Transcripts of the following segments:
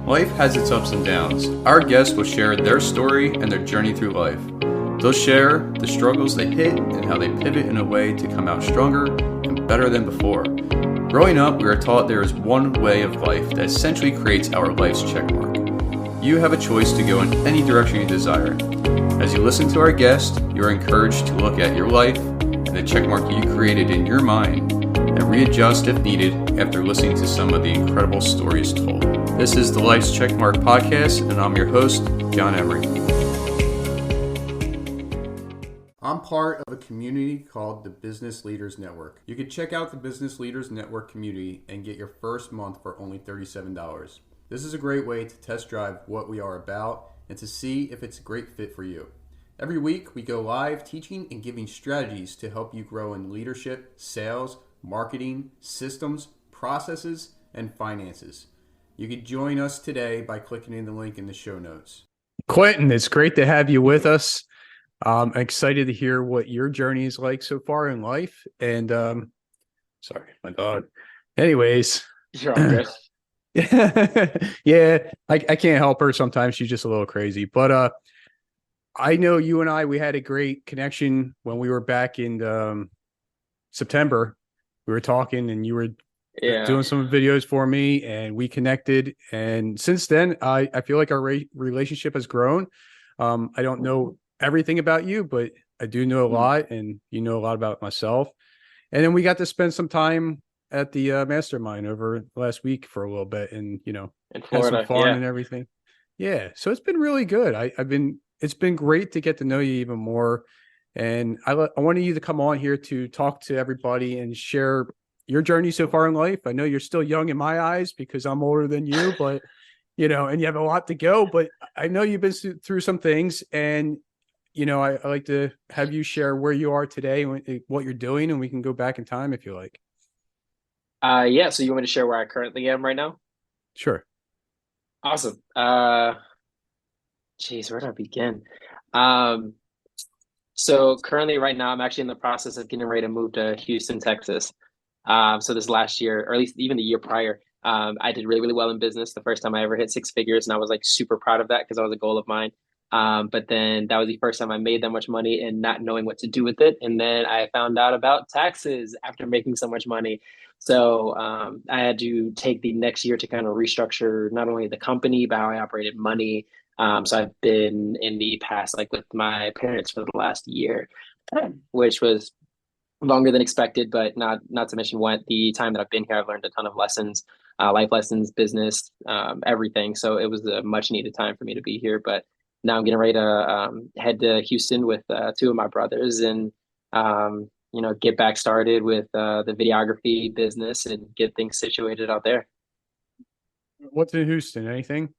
Life has its ups and downs. Our guests will share their story and their journey through life. They'll share the struggles they hit and how they pivot in a way to come out stronger and better than before. Growing up, we are taught there is one way of life that essentially creates our life's checkmark. You have a choice to go in any direction you desire. As you listen to our guest, you are encouraged to look at your life and the checkmark you created in your mind and readjust if needed after listening to some of the incredible stories told. This is the Life's Checkmark Podcast, and I'm your host, John Emery. I'm part of a community called the Business Leaders Network. You can check out the Business Leaders Network community and get your first month for only $37. This is a great way to test drive what we are about and to see if it's a great fit for you. Every week, we go live teaching and giving strategies to help you grow in leadership, sales, marketing, systems, processes, and finances. You can join us today by clicking in the link in the show notes. Quinton, it's great to have you with us. I'm excited to hear what your journey is like so far in life. And sorry, my dog. Anyways. You're all good. Yeah, I can't help her. Sometimes she's just a little crazy. But I know you and we had a great connection when we were back in September. We were talking and you were doing some videos for me and we connected. And since then, I feel like our relationship has grown. I don't know everything about you, but I do know a lot, and you know a lot about myself. And then we got to spend some time at the mastermind over last week for a little bit, and in Florida, had some fun and everything. Yeah, so it's been really good. It's been great to get to know you even more, and I wanted you to come on here to talk to everybody and share your journey so far in life. I know you're still young in my eyes because I'm older than you, but and you have a lot to go. But I know you've been through some things, and I like to have you share where you are today and what you're doing, and we can go back in time if you like. Yeah. So you want me to share where I currently am right now? Sure. Awesome. Geez, where do I begin? So currently right now, I'm actually in the process of getting ready to move to Houston, Texas. So this last year, or at least even the year prior, I did really, really well in business. The first time I ever hit six figures, and I was like super proud of that because that was a goal of mine. But then that was the first time I made that much money and not knowing what to do with it. And then I found out about taxes after making so much money. So I had to take the next year to kind of restructure not only the company, but how I operated money. So I've been in the past, like with my parents for the last year, which was longer than expected, but not to mention the time that I've been here, I've learned a ton of lessons, life lessons, business, everything. So it was a much needed time for me to be here. But now I'm getting ready to head to Houston with two of my brothers and, get back started with the videography business and get things situated out there. What's in Houston? Anything?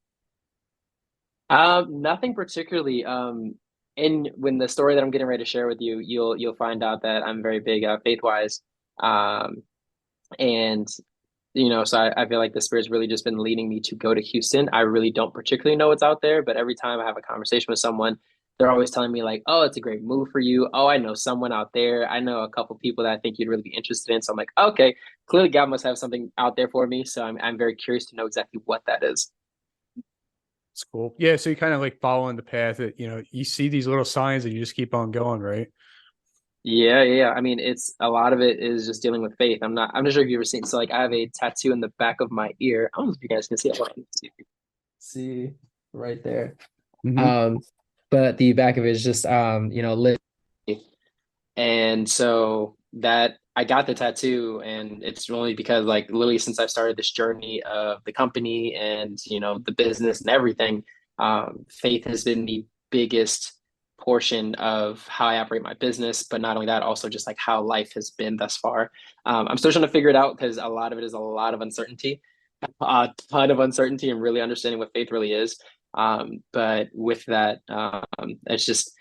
Nothing particularly. And when the story that I'm getting ready to share with you, you'll find out that I'm very big faith-wise. And so I feel like the Spirit's really just been leading me to go to Houston. I really don't particularly know what's out there, but every time I have a conversation with someone, they're always telling me like, oh, it's a great move for you. Oh, I know someone out there. I know a couple people that I think you'd really be interested in. So I'm like, okay, clearly God must have something out there for me. So I'm very curious to know exactly what that is. It's cool. Yeah, so you kind of like following the path that, you see these little signs and you just keep on going, right? Yeah. I mean, it's a lot of it is just dealing with faith. I'm not sure if you've ever seen. So like I have a tattoo in the back of my ear. I don't know if you guys can see it. See right there. Mm-hmm. But the back of it is just lit. And so that I got the tattoo, and it's only because like literally since I've started this journey of the company and the business and everything, faith has been the biggest portion of how I operate my business. But not only that, also just like how life has been thus far. I'm still trying to figure it out because a lot of it is a lot of uncertainty, a ton of uncertainty, and really understanding what faith really is. But with that, it's just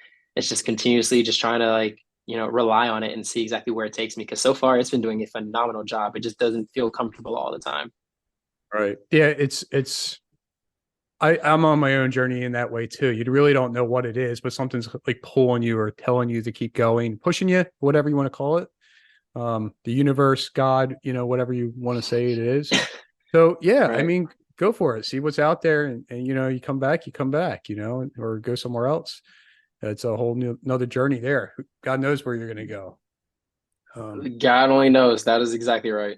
continuously just trying to like rely on it and see exactly where it takes me. Because so far it's been doing a phenomenal job. It just doesn't feel comfortable all the time. Right. Yeah. I'm on my own journey in that way too. You really don't know what it is, but something's like pulling you or telling you to keep going, pushing you, whatever you want to call it. The universe, God, whatever you want to say it is. So yeah, right. I mean, go for it. See what's out there, and you come back, or go somewhere else. It's a whole new another journey there. God knows where you're going to go. God only knows. That is exactly right.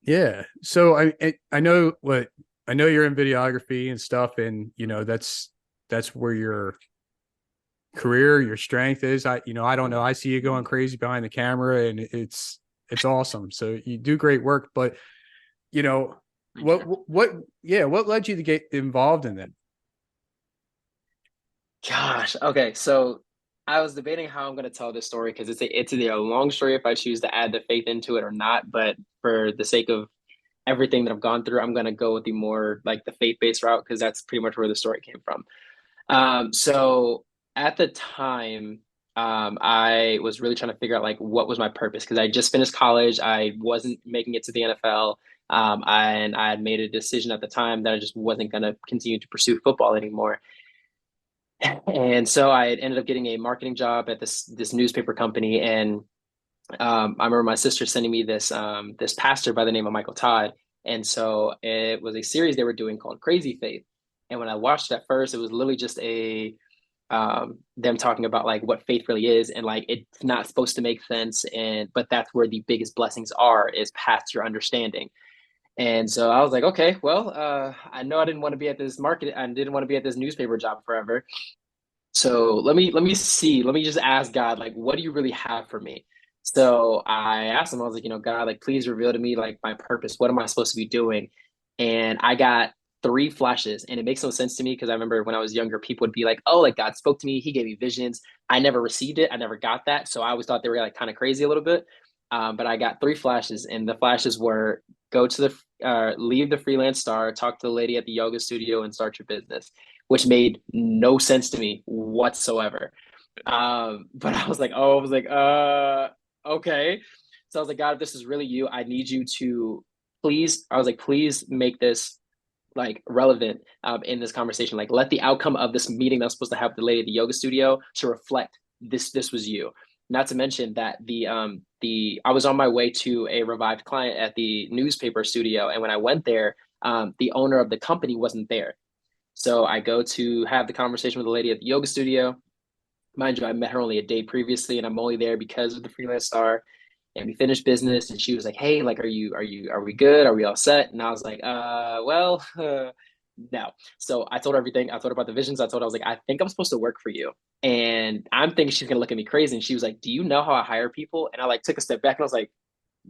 Yeah. So I know you're in videography and stuff, and that's where your career, your strength is. I don't know. I see you going crazy behind the camera, and it's awesome. So you do great work, but you know Thank you. what led you to get involved in that? Gosh. Okay. So I was debating how I'm going to tell this story because it's either a long story if I choose to add the faith into it or not. But for the sake of everything that I've gone through, I'm going to go with the more like the faith-based route because that's pretty much where the story came from. So at the time, I was really trying to figure out like what was my purpose because I just finished college. I wasn't making it to the NFL. And I had made a decision at the time that I just wasn't going to continue to pursue football anymore. And so I ended up getting a marketing job at this newspaper company. And I remember my sister sending me this pastor by the name of Michael Todd. And so it was a series they were doing called Crazy Faith. And when I watched it at first, it was literally just a them talking about like what faith really is and like it's not supposed to make sense and but that's where the biggest blessings are is past your understanding. And so I was like, okay, well, I know I didn't want to be at this market, I didn't want to be at this newspaper job forever. So let me just ask God, like, what do you really have for me? So I asked him, I was like, God, like, please reveal to me like my purpose. What am I supposed to be doing? And I got three flashes, and it makes no sense to me because I remember when I was younger, people would be like, oh, like God spoke to me, He gave me visions. I never received it, I never got that, so I always thought they were like kind of crazy a little bit. But I got three flashes, and the flashes were go to the leave the freelance star, talk to the lady at the yoga studio, and start your business, which made no sense to me whatsoever. But I was like, okay. So I was like, God, if this is really you, I need you to please, I was like, please make this like relevant in this conversation. Like, let the outcome of this meeting that I'm supposed to have with the lady at the yoga studio to reflect this was you. Not to mention that the I was on my way to a revived client at the newspaper studio, and when I went there, the owner of the company wasn't there. So I go to have the conversation with the lady at the yoga studio. Mind you, I met her only a day previously, and I'm only there because of the freelance star. And we finished business, and she was like, "Hey, like, are we good? Are we all set?" And I was like, well, no." So I told her everything. I told her about the visions. I told her I was like, "I think I'm supposed to work for you," and I'm thinking she's gonna look at me crazy. And she was like, "Do you know how I hire people?" And I like took a step back, and I was like,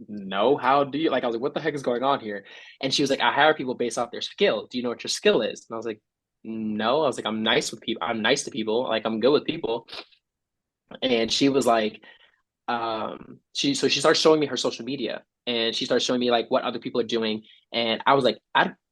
"No, how do you?" Like, I was like, "What the heck is going on here?" And she was like, "I hire people based off their skill. Do you know what your skill is?" And I was like, "No." I was like, "I'm nice with people. I'm nice to people. Like, I'm good with people." And she was like, she starts showing me her social media, and she starts showing me like what other people are doing. And I was like,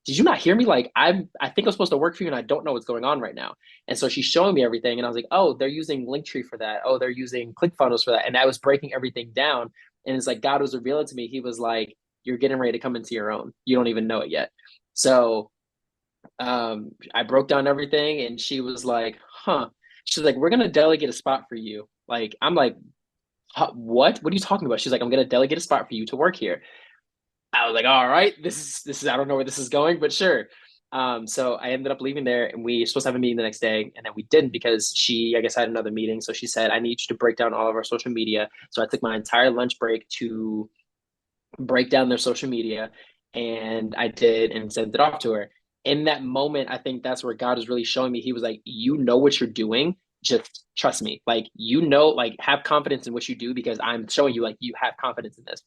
did you not hear me? Like, I think I'm supposed to work for you, and I don't know what's going on right now. And so she's showing me everything, and I was like, oh, they're using Linktree for that. Oh, they're using ClickFunnels for that. And I was breaking everything down. And it's like God was revealing to me. He was like, you're getting ready to come into your own. You don't even know it yet. So I broke down everything, and she was like, huh. She's like, we're gonna delegate a spot for you. Like, I'm like, huh, what? What are you talking about? She's like, I'm gonna delegate a spot for you to work here. I was like, all right, this is I don't know where this is going, but sure. So I ended up leaving there, and we were supposed to have a meeting the next day, and then we didn't because she, I guess, had another meeting. So she said, I need you to break down all of our social media. So I took my entire lunch break to break down their social media, and I did and sent it off to her. In that moment, I think that's where God was really showing me. He was like, you know what you're doing, just trust me. Like, like, have confidence in what you do because I'm showing you like you have confidence in this.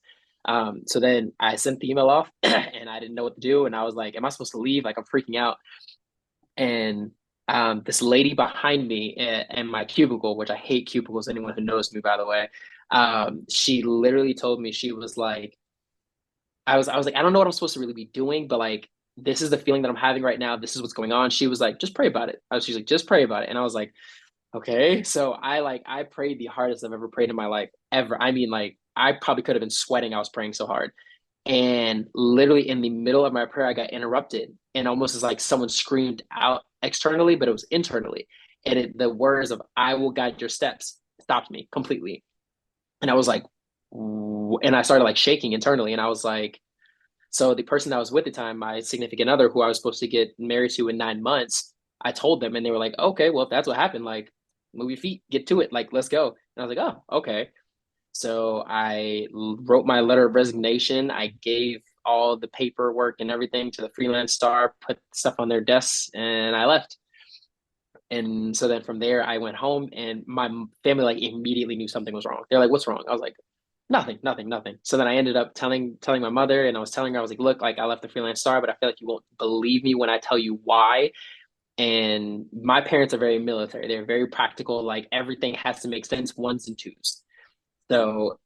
So then I sent the email off and I didn't know what to do, and I was like, am I supposed to leave? Like, I'm freaking out. And this lady behind me in my cubicle, which I hate cubicles, anyone who knows me, by the way, she literally told me, she was like, I was like, I don't know what I'm supposed to really be doing, but like, this is the feeling that I'm having right now. This is what's going on. She was like, just pray about it. She's like, just pray about it. And I was like, okay. So I prayed the hardest I've ever prayed in my life ever. I mean, like, I probably could have been sweating. I was praying so hard. And literally in the middle of my prayer, I got interrupted, and almost as like someone screamed out externally, but it was internally. And the words of "I will guide your steps" stopped me completely. And I was like, and I started like shaking internally, and I was like, So the person that was with at the time, my significant other, who I was supposed to get married to in 9 months, I told them and they were like, okay, well, if that's what happened, like move your feet, get to it, like let's go. And I was like, oh, okay. So I wrote my letter of resignation. I gave all the paperwork and everything to the freelance star, put stuff on their desks, and I left. And so then from there, I went home, and my family like immediately knew something was wrong. They're like, "What's wrong?" I was like, "Nothing, nothing, nothing." So then I ended up telling my mother, and I was telling her, I was like, "Look, like I left the freelance star, but I feel like you won't believe me when I tell you why." And my parents are very military. They're very practical. Like everything has to make sense, ones and twos. So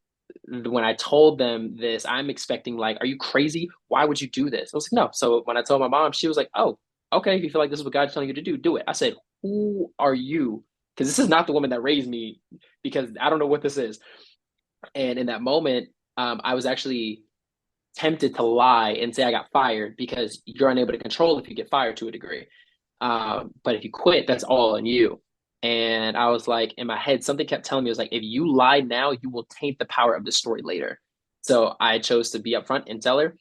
when I told them this, I'm expecting like, are you crazy? Why would you do this? I was like, no. So when I told my mom, she was like, oh, okay. If you feel like this is what God's telling you to do, do it. I said, who are you? Because this is not the woman that raised me. Because I don't know what this is. And in that moment, I was actually tempted to lie and say I got fired because you're unable to control if you get fired to a degree. But if you quit, that's all on you. And I was like, in my head, something kept telling me, it was like, if you lie now, you will taint the power of the story later. So I chose to be upfront and tell her.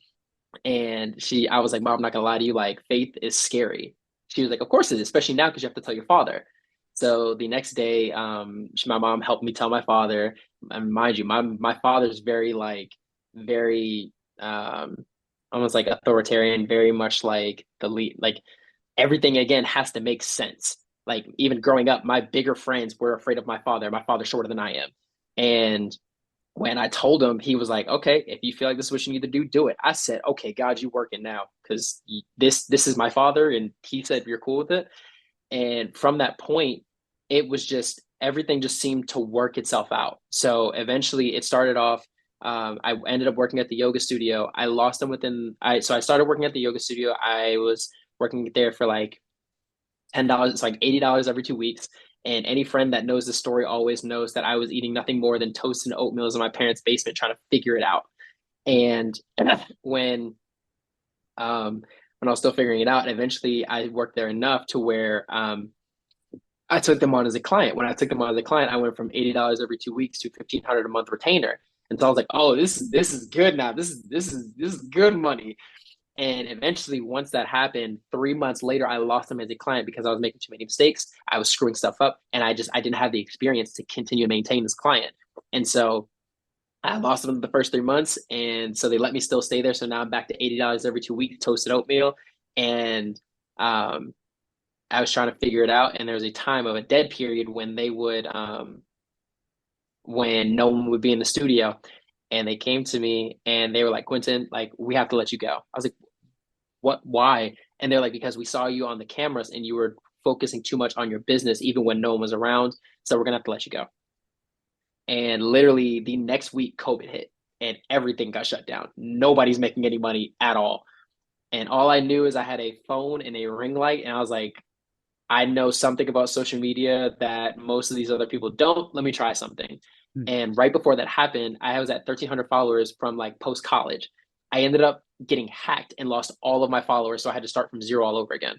And I was like, Mom, I'm not gonna lie to you. Like, faith is scary. She was like, Of course it is, especially now because you have to tell your father. So the next day, my mom helped me tell my father. And mind you, my father's very like very almost like authoritarian, very much like the lead, like everything again has to make sense. Like even growing up, my bigger friends were afraid of my father. My father's shorter than I am. And when I told him, he was like, okay, if you feel like this is what you need to do, do it. I said, okay, God, you working now because this is my father. And he said, you're cool with it. And from that point, it was just everything just seemed to work itself out. So eventually it started off. I ended up working at the yoga studio. I lost them so I started working at the yoga studio. I was working there for like $10. It's like $80 every 2 weeks. And any friend that knows the story always knows that I was eating nothing more than toast and oatmeal in my parents' basement trying to figure it out. And when when I was still figuring it out, eventually I worked there enough to where I took them on as a client. When I took them on as a client, I went from $80 every 2 weeks to 1,500 a month retainer. And so I was like, oh, this is good now. This is good money. And eventually, once that happened, 3 months later, I lost him as a client because I was making too many mistakes. I was screwing stuff up, and I didn't have the experience to continue to maintain this client. And so I lost him the first 3 months, and so they let me still stay there. So now I'm back to $80 every 2 weeks, toasted oatmeal, and um, I was trying to figure it out. And there was a time of a dead period when they would when no one would be in the studio. And they came to me and they were like, Quinton, like, we have to let you go. I was like, what, why? And they're like, because we saw you on the cameras and you were focusing too much on your business even when no one was around, so we're gonna have to let you go. And literally the next week COVID hit and everything got shut down. Nobody's making any money at all. And all I knew is I had a phone and a ring light, and I was like, I know something about social media that most of these other people don't. Let me try something. And right before that happened, I was at 1,300 followers from like post college. I ended up getting hacked and lost all of my followers. So I had to start from zero all over again.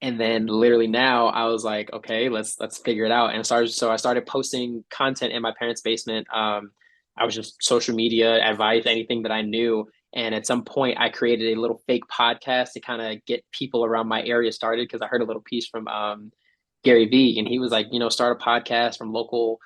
And then literally now I was like, okay, let's figure it out. And I started posting content in my parents' basement. I was just social media advice, anything that I knew. And at some point, I created a little fake podcast to kind of get people around my area started because I heard a little piece from Gary Vee, and he was like, start a podcast from local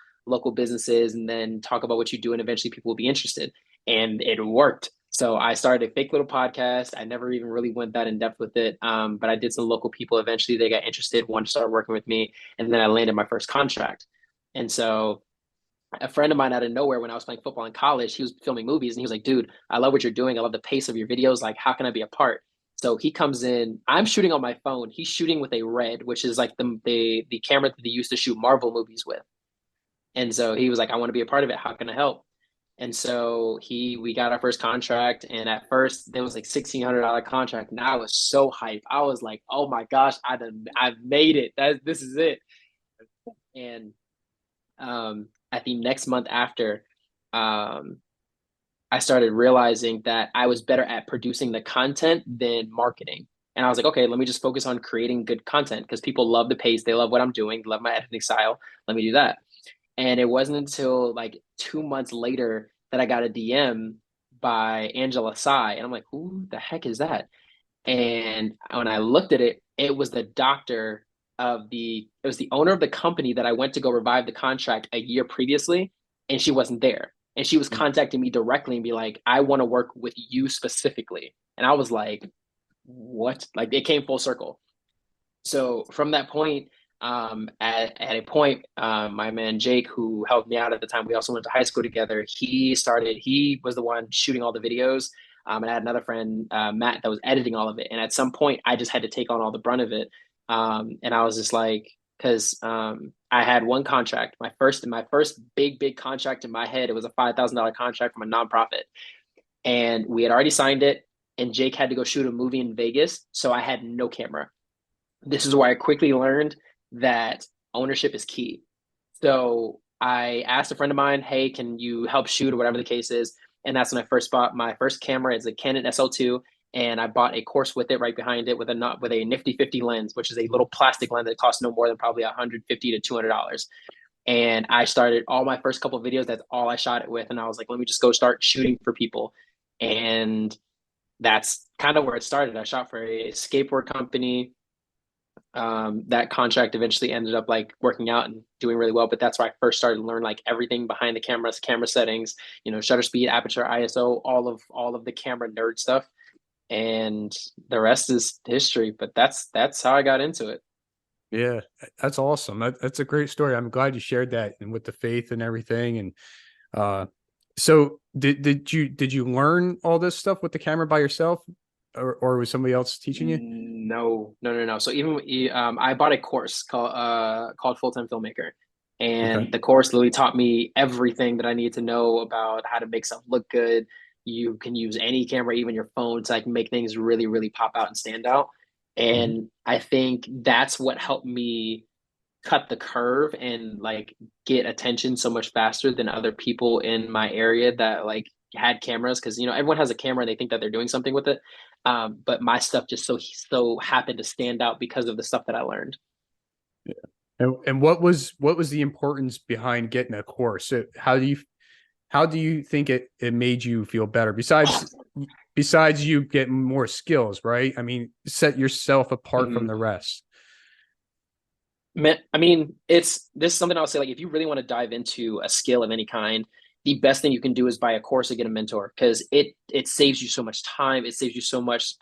businesses, and then talk about what you do, and eventually people will be interested. And it worked. So I started a fake little podcast. I never even really went that in depth with it, but I did some local people. Eventually, they got interested, wanted to start working with me, and then I landed my first contract. And so a friend of mine out of nowhere when I was playing football in college, he was filming movies and he was like, dude, I love what you're doing. I love the pace of your videos. Like, how can I be a part? So he comes in, I'm shooting on my phone. He's shooting with a Red, which is like the camera that they used to shoot Marvel movies with. And so he was like, I want to be a part of it. How can I help? And so we got our first contract. And at first there was like $1,600 contract. And I was so hyped. I was like, oh my gosh, I've made it. This is it. And at the next month after, um, I started realizing that I was better at producing the content than marketing. And I was like, okay, let me just focus on creating good content because people love the pace. They love what I'm doing, love my editing style. Let me do that. And it wasn't until like 2 months later that I got a DM by Angela Tsai. And I'm like, who the heck is that? And when I looked at it, it was the doctor it was the owner of the company that I went to go revive the contract a year previously, and she wasn't there. And she was contacting me directly and be like, I want to work with you specifically. And I was like, what? Like it came full circle. So from that point, at a point, my man Jake, who helped me out at the time, we also went to high school together. He was the one shooting all the videos. And I had another friend, Matt, that was editing all of it. And at some point, I just had to take on all the brunt of it. And I was just like, because I had one contract, my first big contract in my head. It was a $5,000 contract from a nonprofit, and we had already signed it. And Jake had to go shoot a movie in Vegas, so I had no camera. This is where I quickly learned that ownership is key. So I asked a friend of mine, hey, can you help shoot or whatever the case is? And that's when I first bought my first camera. It's a Canon SL2. And I bought a course with it right behind it with a nifty 50 lens, which is a little plastic lens that costs no more than probably 150 to $200. And I started all my first couple of videos. That's all I shot it with. And I was like, let me just go start shooting for people. And that's kind of where it started. I shot for a skateboard company. That contract eventually ended up like working out and doing really well, but that's where I first started to learn like everything behind the cameras, camera settings, shutter speed, aperture, ISO, all of the camera nerd stuff, and the rest is history. But that's how I got into it. Yeah, that's awesome. That's a great story. I'm glad you shared that, and with the faith and everything. And uh, so did you learn all this stuff with the camera by yourself, or was somebody else teaching you? No, no, no, no. So even I bought a course called Full Time Filmmaker, and Okay. the course literally taught me everything that I need to know about how to make stuff look good. You can use any camera, even your phone, to like make things really, really pop out and stand out. Mhm. And I think that's what helped me cut the curve and like get attention so much faster than other people in my area that like had cameras, because everyone has a camera and they think that they're doing something with it, but my stuff just so happened to stand out because of the stuff that I learned. And what was the importance behind getting a course? So how do you think it made you feel better besides you getting more skills, right? I mean, set yourself apart from Mhm. the rest. I mean, this is something I'll say. Like, if you really want to dive into a skill of any kind, the best thing you can do is buy a course or get a mentor, because it saves you so much time. It saves you so much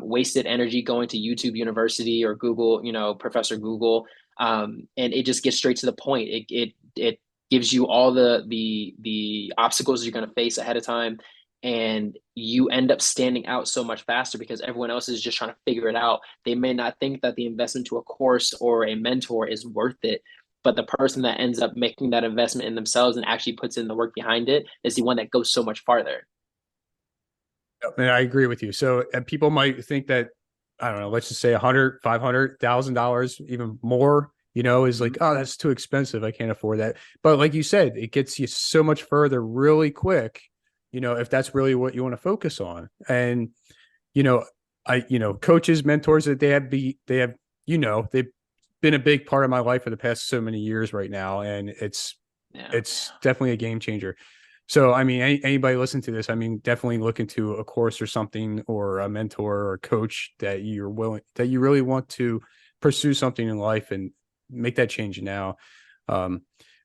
wasted energy going to YouTube University or Google, Professor Google, and it just gets straight to the point. It gives you all the obstacles you're going to face ahead of time, and you end up standing out so much faster because everyone else is just trying to figure it out. They may not think that the investment to a course or a mentor is worth it, but the person that ends up making that investment in themselves and actually puts in the work behind it is the one that goes so much farther. And I agree with you. So, and people might think that, I don't know, let's just say 100, $500,000, even more, is like, Mm-hmm. oh, that's too expensive. I can't afford that. But like you said, it gets you so much further really quick, if that's really what you want to focus on. And, you know, coaches, mentors that they've been a big part of my life for the past so many years right now. And it's, Yeah. it's definitely a game changer. So, I mean, anybody listen to this, I mean, definitely look into a course or something, or a mentor or a coach that you really want to pursue something in life and make that change now. Um,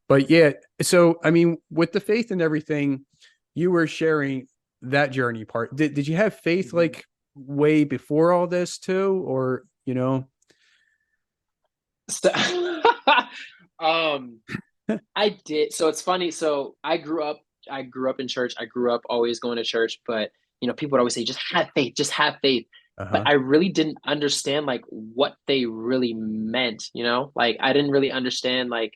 but yeah, so, I mean, with the faith and everything, you were sharing that journey part. Did you have faith Mm-hmm. like way before all this too? Or? So, um, I did. So it's funny. So I grew up in church. I grew up always going to church, but people would always say, just have faith, just have faith. But Uh-huh. I really didn't understand like what they really meant, Like I didn't really understand like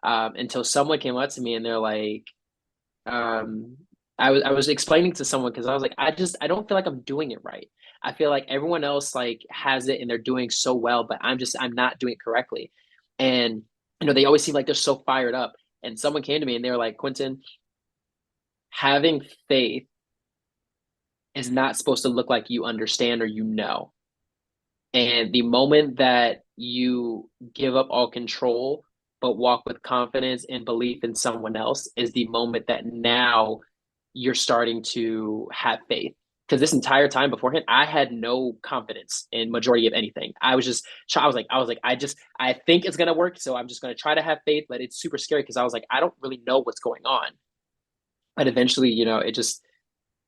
until someone came up to me and they're like, um, I was explaining to someone because I was like, I don't feel like I'm doing it right. I feel like everyone else like has it and they're doing so well, but I'm not doing it correctly. And they always seem like they're so fired up. And someone came to me and they were like, Quinton, having faith is not supposed to look like you understand or And the moment that you give up all control, but walk with confidence and belief in someone else, is the moment that now you're starting to have faith. Because this entire time beforehand, I had no confidence in majority of anything. I think it's gonna work, so I'm just gonna try to have faith. But it's super scary because I was like, I don't really know what's going on. But eventually, it just,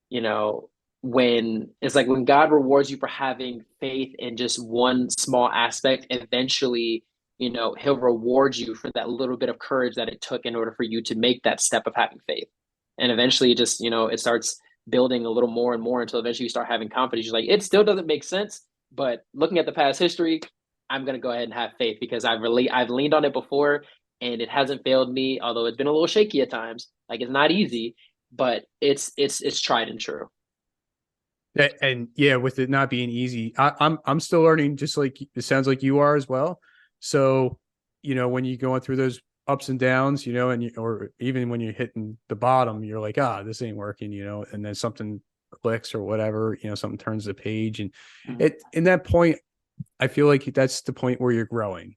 you know, when it's like when God rewards you for having faith in just one small aspect, eventually, He'll reward you for that little bit of courage that it took in order for you to make that step of having faith. And eventually, just, it starts building a little more and more until eventually you start having confidence. You're like, it still doesn't make sense, but looking at the past history, I'm gonna go ahead and have faith because I've leaned on it before and it hasn't failed me, although it's been a little shaky at times. Like it's not easy, but it's tried and true. And yeah, with it not being easy, I'm still learning, just like it sounds like you are as well. So, when you're going through those ups and downs, or even when you're hitting the bottom, you're like, this ain't working, and then something clicks or whatever, something turns the page. And in that point, I feel like that's the point where you're growing.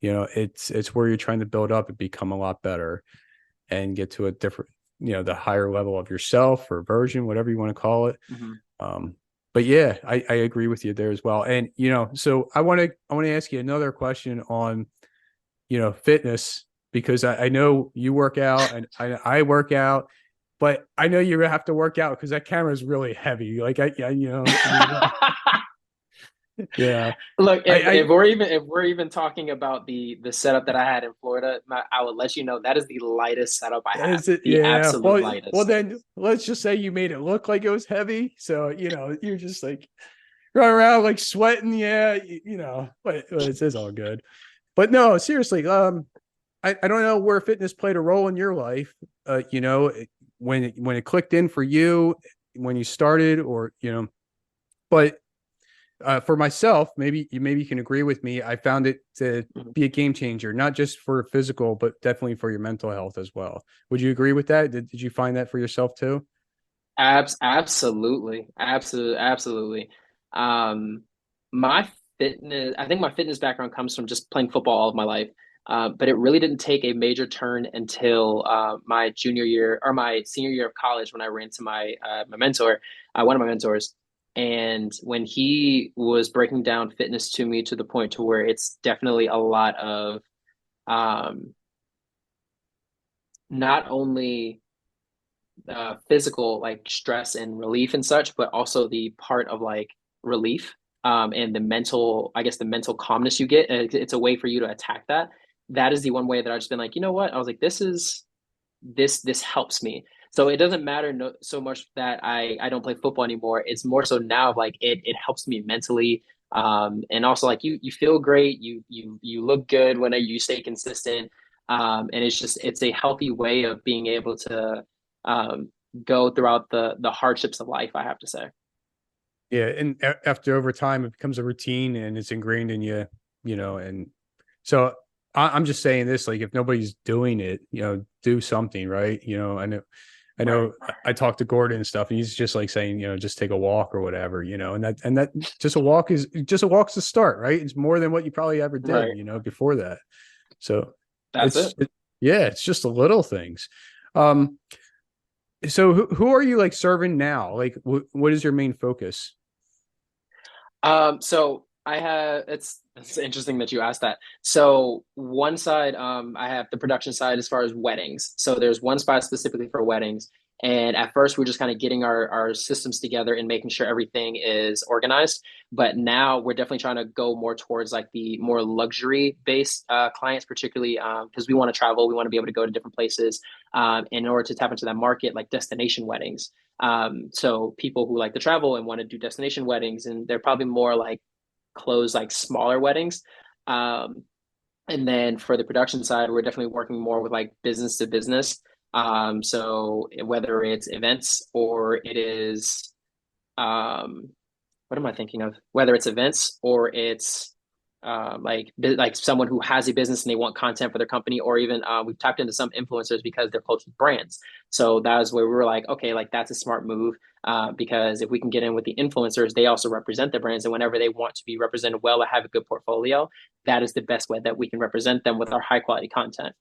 It's where you're trying to build up and become a lot better and get to a different, the higher level of yourself or version, whatever you want to call it. Mm-hmm. But yeah, I agree with you there as well. And, so I want to ask you another question on, fitness, because I know you work out and I work out, but I know you have to work out because that camera is really heavy. Like yeah, Look, I if we're even talking about the setup that I had in Florida, I would let you know that is the lightest setup I have, is it? the Yeah. absolute Well, lightest. then let's just say you made it look like it was heavy. So, you're just like running around like sweating. Yeah. But it's all good. But no, seriously, I don't know where fitness played a role in your life. When it clicked in for you, when you started, or but for myself, maybe you can agree with me. I found it to Mhm. be a game changer, not just for physical, but definitely for your mental health as well. Would you agree with that? Did you find that for yourself too? Absolutely, absolutely, absolutely. Um, my I think my fitness background comes from just playing football all of my life. But it really didn't take a major turn until my junior year or my senior year of college when I ran to my mentor, one of my mentors, and when he was breaking down fitness to me to the point to where it's definitely a lot of um, not only physical like stress and relief and such, but also the part of like relief and the mental, I guess the mental calmness you get. It's a way for you to attack that. That is the one way that I've just been like, you know what? I was like, this helps me. So it doesn't matter so much that I don't play football anymore. It's more so now like it helps me mentally. And also like you feel great, you look good when you stay consistent. And it's a healthy way of being able to um, go throughout the hardships of life, I have to say. Yeah, and after over time, it becomes a routine and it's ingrained in you, and so I'm just saying this, like if nobody's doing it, do something, right? I Right. know I talked to Gordon and stuff, and he's just like saying, just take a walk or whatever, and that just a walk's the start, right? It's more than what you probably ever did, Right. before that. So That's it. yeah, it's just the little things. Um, so who are you like serving now? Like, what is your main focus? So I have it's interesting that you asked that. So one side, I have the production side as far as weddings. So there's one spot specifically for weddings. And at first we're just kind of getting our systems together and making sure everything is organized. But now we're definitely trying to go more towards like the more luxury based clients, particularly because we want to travel, we want to be able to go to different places. In order to tap into that market, like destination weddings. So people who like to travel and want to do destination weddings, and they're probably more like close, like smaller weddings. Um, and then for the production side, we're definitely working more with like business to business. So whether it's events or it is, um, what am I thinking of? Whether it's events or it's like someone who has a business and they want content for their company, or even we've tapped into some influencers because they're close with brands. So that was where we were like, okay, like that's a smart move because if we can get in with the influencers, they also represent the brands, and whenever they want to be represented well or have a good portfolio, that is the best way that we can represent them with our high quality content.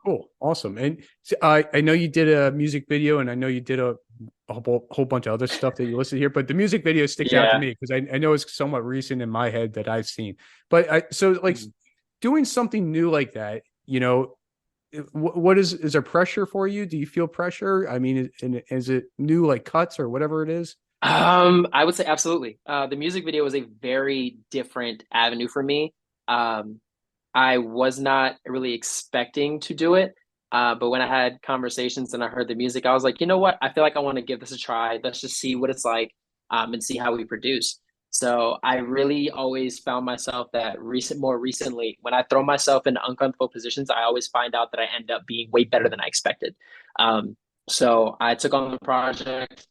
Cool. Awesome. And I know you did a music video and I know you did a whole bunch of other stuff that you listed here, but the music video sticks out to Yeah. me because I know it's somewhat recent in my head that I've seen. But so like Mhm. doing something new like that, what is there pressure for you? Do you feel pressure? I mean, is it new like cuts or whatever it is? I would say absolutely. The music video was a very different avenue for me. Um, I was not really expecting to do it. But when I had conversations and I heard the music, I was like, you know what? I feel like I want to give this a try. Let's just see what it's like, and see how we produce. So I really always found myself that more recently, when I throw myself in uncomfortable positions, I always find out that I end up being way better than I expected. Um, so I took on the project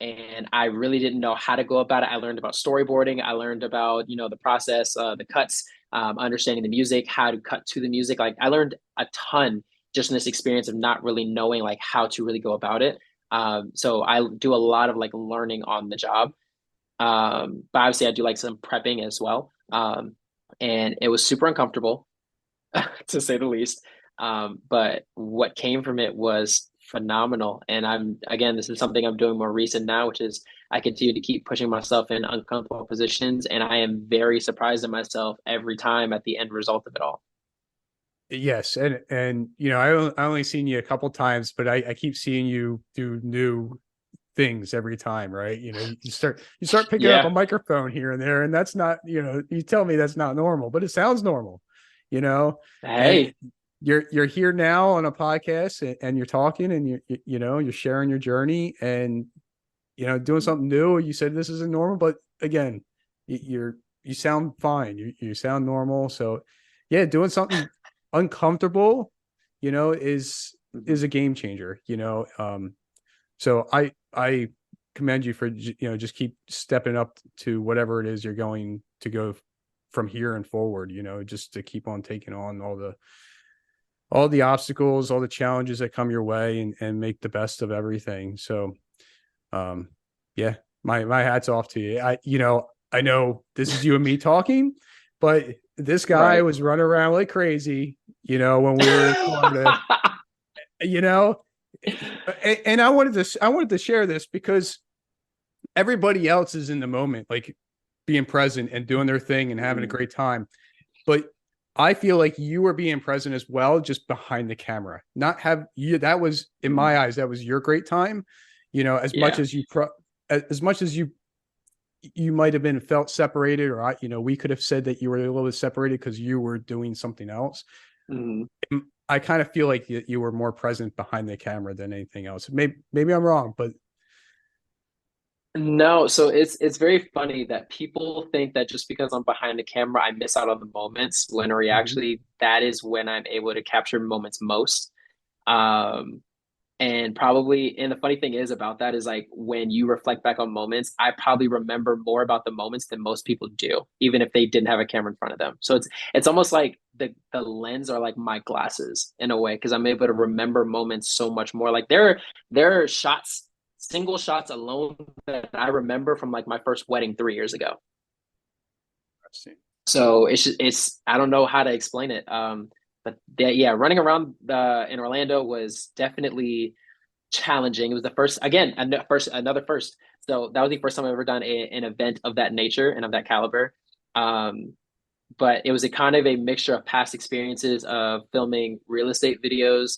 and I really didn't know how to go about it. I learned about storyboarding. I learned about, the process, the cuts, understanding the music, how to cut to the music. Like I learned a ton just in this experience of not really knowing like how to really go about it. So I do a lot of like learning on the job. But obviously I do like some prepping as well. And it was super uncomfortable to say the least. But what came from it was phenomenal. And again, this is something I'm doing more recent now, which is I continue to keep pushing myself in uncomfortable positions. And I am very surprised at myself every time at the end result of it all. Yes, and I only seen you a couple times, but I keep seeing you do new things every time, right? You start picking up a Yeah. microphone here and there, and that's not, you tell me that's not normal, but it sounds normal, you know, and Hey. you're here now on a podcast and you're talking and you're sharing your journey and doing something new. You said this isn't normal, but again, you sound fine. You sound normal. So yeah, doing something uncomfortable, is a game changer, so I commend you for just keep stepping up to whatever it is you're going to go from here and forward, just to keep on taking on all the obstacles, all the challenges that come your way and make the best of everything. So um yeah, my hat's off to you. I know this is you and me talking, but this guy Right. was running around like crazy, when we were in Florida, you know and I wanted to share this because everybody else is in the moment, like being present and doing their thing and having a Mhm. great time. But I feel like you were being present as well, just behind the camera. Not have you that was in my eyes, that was your great time. As much Yeah. as as much as you might have been felt separated, or we could have said that you were a little bit separated because you were doing something else. Mhm. I kind of feel like you were more present behind the camera than anything else. Maybe I'm wrong, but No, so it's very funny that people think that just because I'm behind the camera, I miss out on the moments when Mhm. actually that is when I'm able to capture moments most. Um, and probably, and the funny thing is about that is like when you reflect back on moments, I probably remember more about the moments than most people do, even if they didn't have a camera in front of them. So it's almost like the lens are like my glasses in a way, because I'm able to remember moments so much more. Like there are shots, single shots alone that I remember from like my first wedding 3 years ago. So it's I don't know how to explain it. But yeah, running around in Orlando was definitely challenging. It was the first, again, another first. So that was the first time I've ever done an event of that nature and of that caliber. Um, but it was a kind of a mixture of past experiences of filming real estate videos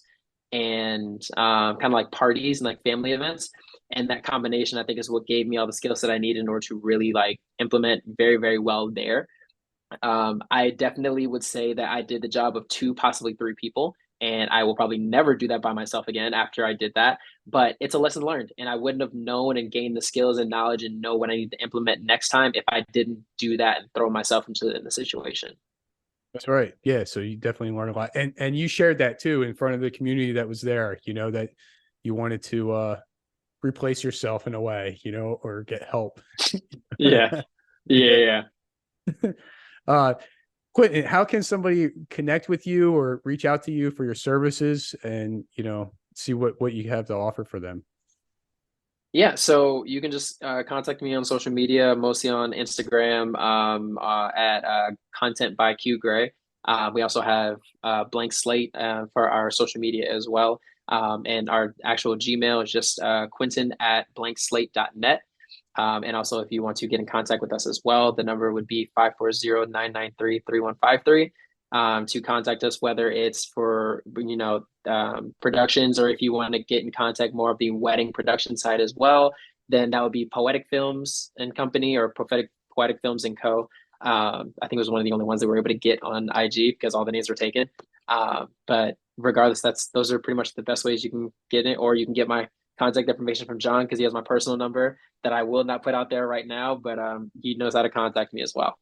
and kind of like parties and like family events. And that combination, I think, is what gave me all the skills that I need in order to really like implement very, very well there. I definitely would say that I did the job of two, possibly three people, and I will probably never do that by myself again after I did that. But it's a lesson learned, and I wouldn't have known and gained the skills and knowledge and know what I need to implement next time if I didn't do that and throw myself into the situation. That's right. Yeah. So you definitely learned a lot. And you shared that too in front of the community that was there, that you wanted to replace yourself in a way, or get help. Yeah, Yeah. yeah, Uh Quinton, how can somebody connect with you or reach out to you for your services and, see what you have to offer for them? yeah. So you can just contact me on social media, mostly on Instagram, at content by Q Gray. We also have blank slate for our social media as well. And our actual Gmail is just Quinton at blankslate.net. And also, if you want to get in contact with us as well, the number would be 540-993-3153 to contact us, whether it's for, productions, or if you want to get in contact more of the wedding production side as well, then that would be Poetic Films and Company, or Poetic Films and Co. I think it was one of the only ones that we were able to get on IG because all the names were taken. But regardless, those are pretty much the best ways you can get it, or you can get my contact information from John because he has my personal number that I will not put out there right now, but he knows how to contact me as well.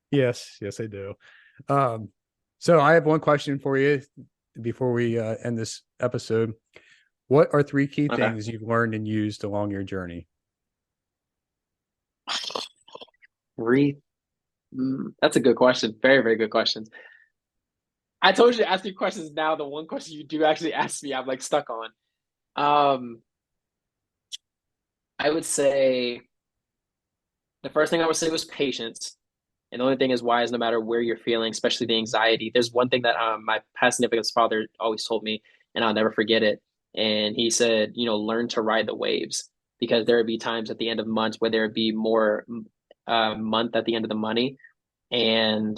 Yes, I do. So I have one question for you before we end this episode. What are 3 key things you've learned and used along your journey? That's a good question. Very, very good question. I told you to ask me questions now. The one question you do actually ask me, I'm like stuck on. I would say the first thing I would say was patience. And the only thing is wise, no matter where you're feeling, especially the anxiety. There's one thing that my past significant's father always told me, and I'll never forget it. And he said, learn to ride the waves, because there would be times at the end of months where there would be more month at the end of the money. And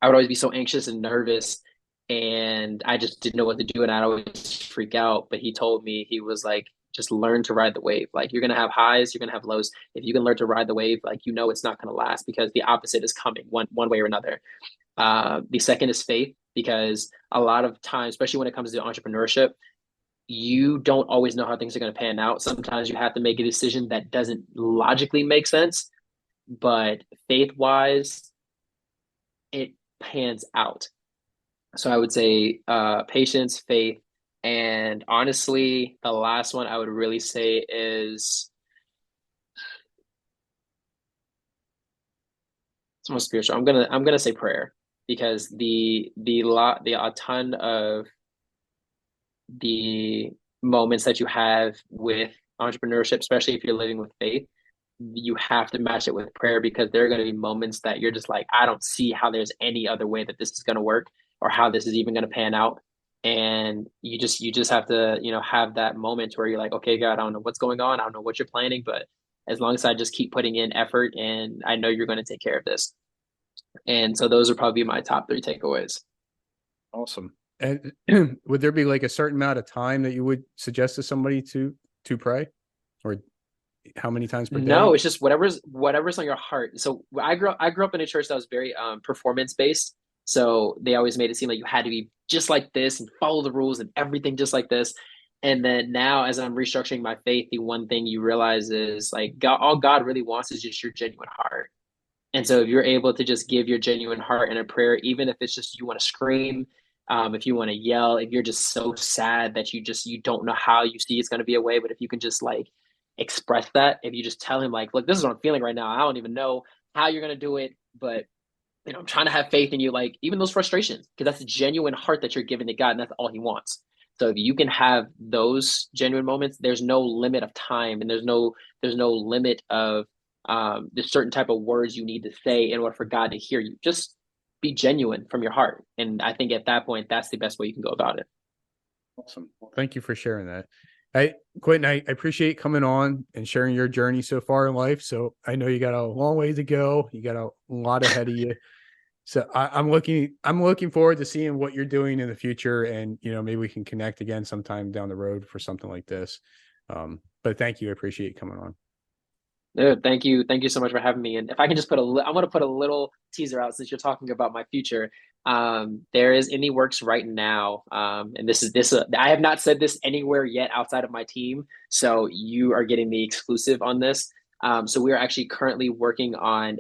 I would always be so anxious and nervous, and I just didn't know what to do, and I'd always freak out. But he told me, he was like, just learn to ride the wave. Like, you're gonna have highs, you're gonna have lows. If you can learn to ride the wave, like, it's not gonna last, because the opposite is coming one way or another. The second is faith, because a lot of times, especially when it comes to entrepreneurship, you don't always know how things are going to pan out. Sometimes you have to make a decision that doesn't logically make sense, but faith wise, it pans out. So I would say patience, faith, and honestly, the last one I would really say is it's more spiritual. I'm gonna say prayer, because a ton of the moments that you have with entrepreneurship, especially if you're living with faith, you have to match it with prayer, because there are going to be moments that you're just like, I don't see how there's any other way that this is going to work, or how this is even going to pan out. And you just have to, have that moment where you're like, okay, God, I don't know what's going on. I don't know what you're planning, but as long as I just keep putting in effort, and I know you're going to take care of this. And so those are probably my top 3 takeaways. Awesome. And would there be like a certain amount of time that you would suggest to somebody to pray, or how many times per day? No, it's just whatever's on your heart. So I grew up in a church that was very performance based. So they always made it seem like you had to be just like this and follow the rules and everything just like this. And then now, as I'm restructuring my faith, the one thing you realize is, like, all God really wants is just your genuine heart. And so if you're able to just give your genuine heart in a prayer, even if it's just you want to scream, if you want to yell, if you're just so sad that you don't know how you see it's going to be a way, but if you can just like express that, if you just tell him, like, look, this is what I'm feeling right now. I don't even know how you're going to do it, but I'm trying to have faith in you. Like, even those frustrations, because that's a genuine heart that you're giving to God, and that's all he wants. So if you can have those genuine moments, there's no limit of time, and there's no limit of the certain type of words you need to say in order for God to hear you. Just be genuine from your heart. And I think at that point, that's the best way you can go about it. Awesome. Well, thank you for sharing that. Quinton, I appreciate coming on and sharing your journey so far in life. So I know you got a long way to go. You got a lot ahead of you. So I'm looking forward to seeing what you're doing in the future, and maybe we can connect again sometime down the road for something like this. But thank you. I appreciate coming on. Dude, thank you so much for having me. And if I can just I want to put a little teaser out, since you're talking about my future. There is in the works right now, and this I have not said this anywhere yet outside of my team, so you are getting the exclusive on this. So we are actually currently working on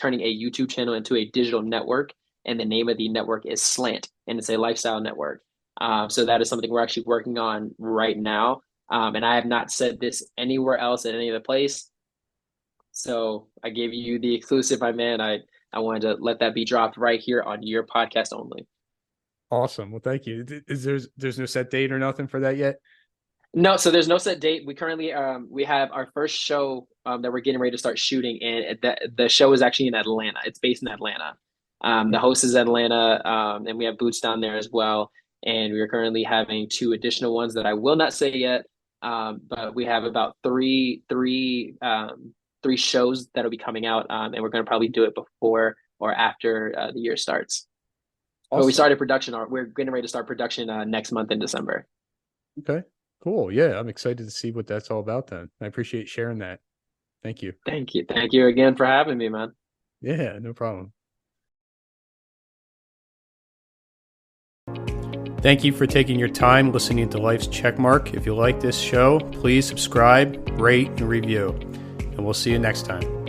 turning a YouTube channel into a digital network, and the name of the network is Slant, and it's a lifestyle network. So that is something we're actually working on right now. And I have not said this anywhere else at any other place. So I gave you the exclusive, my man. I wanted to let that be dropped right here on your podcast only. Awesome. Well, thank you. There's no set date or nothing for that yet? No, so there's no set date. We currently we have our first show that we're getting ready to start shooting, and the show is actually in Atlanta. It's based in Atlanta. The host is Atlanta, and we have booths down there as well. And we are currently having two additional ones that I will not say yet. But we have about three shows that'll be coming out, and we're going to probably do it before or after the year starts. Awesome. But we started production. We're getting ready to start production next month in December. Okay, cool. Yeah, I'm excited to see what that's all about then. I appreciate sharing that. Thank you. Thank you. Thank you again for having me, man. Yeah, no problem. Thank you for taking your time listening to Life's Checkmark. If you like this show, please subscribe, rate, and review. And we'll see you next time.